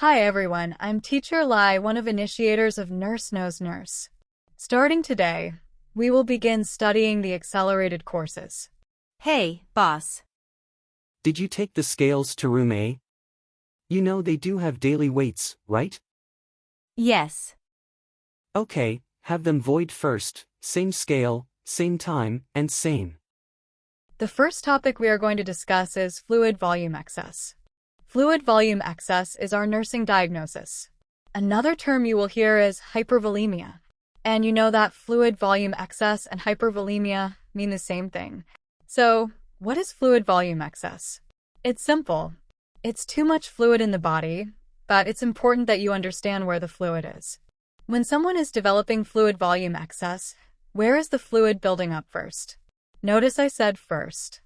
Hi everyone, I'm Teacher Lai, one of initiators of Nurse Knows Nurse. Starting today, we will begin studying the accelerated courses. Hey, boss. Did you take the scales to room A? You know they do have daily weights, right? Yes. Okay, have them void first, same scale, same time, and same. The first topic we are going to discuss is fluid volume excess. Fluid volume excess is our nursing diagnosis. Another term you will hear is hypervolemia. And you know that fluid volume excess and hypervolemia mean the same thing. So, what is fluid volume excess? It's simple. It's too much fluid in the body, but it's important that you understand where the fluid is. When someone is developing fluid volume excess, where is the fluid building up first? Notice I said first.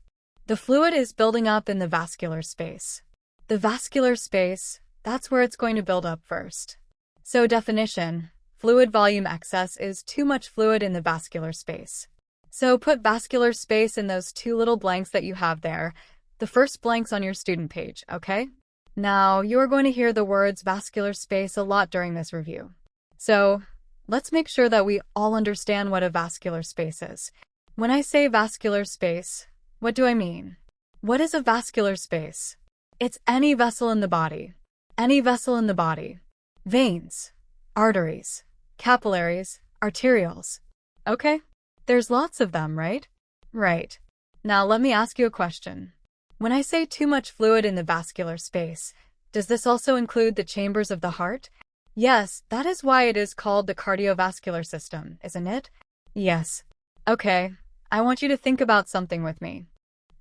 The fluid is building up in the vascular space. The vascular space, that's where it's going to build up first. So definition, fluid volume excess is too much fluid in the vascular space. So put vascular space in those two little blanks that you have there, the first blanks on your student page, okay? Now, you are going to hear the words vascular space a lot during this review. So, let's make sure that we all understand what a vascular space is. When I say vascular space, what do I mean? What is a vascular space? It's any vessel in the body. Any vessel in the body. Veins, arteries, capillaries, arterioles. Okay? There's lots of them, right? Right. Now let me ask you a question. When I say too much fluid in the vascular space, does this also include the chambers of the heart? Yes, that is why it is called the cardiovascular system, isn't it? Yes. Okay, I want you to think about something with me.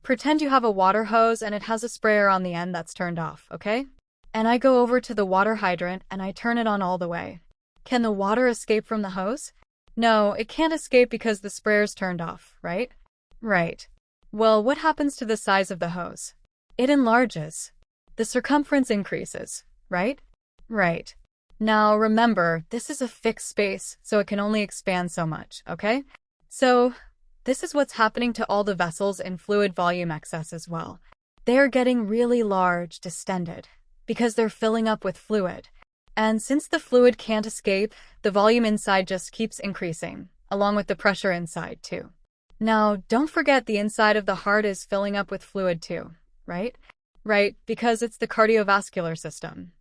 Pretend you have a water hose and it has a sprayer on the end that's turned off, okay? And I go over to the water hydrant and I turn it on all the way. Can the water escape from the hose? No, it can't escape because the sprayer's turned off, right? Right. Well, what happens to the size of the hose? It enlarges. The circumference increases, right? Right. Now remember, this is a fixed space, so it can only expand so much, okay? So, this is what's happening to all the vessels in fluid volume excess as well. They are getting really large, distended, because they're filling up with fluid. And since the fluid can't escape, the volume inside just keeps increasing, along with the pressure inside too. Now, don't forget the inside of the heart is filling up with fluid too, right? Right, because it's the cardiovascular system.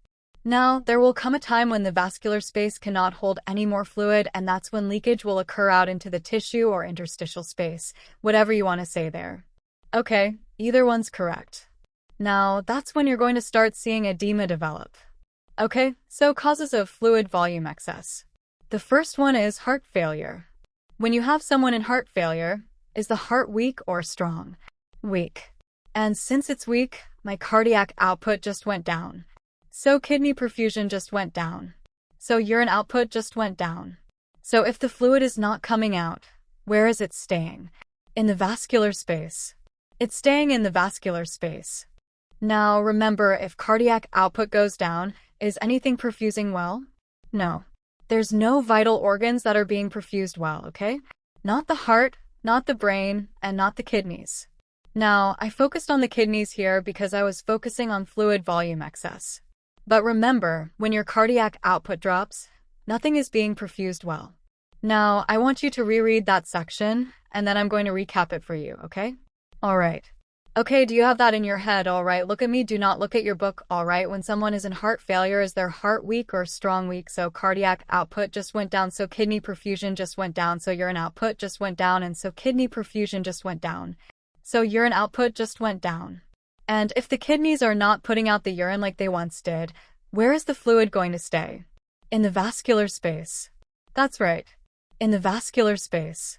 Now, there will come a time when the vascular space cannot hold any more fluid, and that's when leakage will occur out into the tissue or interstitial space, whatever you want to say there. Okay, either one's correct. Now, that's when you're going to start seeing edema develop. Okay, so causes of fluid volume excess. The first one is heart failure. When you have someone in heart failure, is the heart weak or strong? Weak. And since it's weak, my cardiac output just went down. So kidney perfusion just went down. So urine output just went down. So if the fluid is not coming out, where is it staying? In the vascular space. It's staying in the vascular space. Now remember, if cardiac output goes down, is anything perfusing well? No. There's no vital organs that are being perfused well, okay? Not the heart, not the brain, and not the kidneys. Now, I focused on the kidneys here because I was focusing on fluid volume excess. But remember, when your cardiac output drops, nothing is being perfused well. Now, I want you to reread that section, and then I'm going to recap it for you, okay? Alright. Okay, do you have that in your head? Alright, look at me, do not look at your book. Alright, when someone is in heart failure, is their heart weak or strong? Weak, so cardiac output just went down, so kidney perfusion just went down, so urine output just went down, and so kidney perfusion just went down. So urine output just went down. And if the kidneys are not putting out the urine like they once did, where is the fluid going to stay? In the vascular space. That's right. In the vascular space.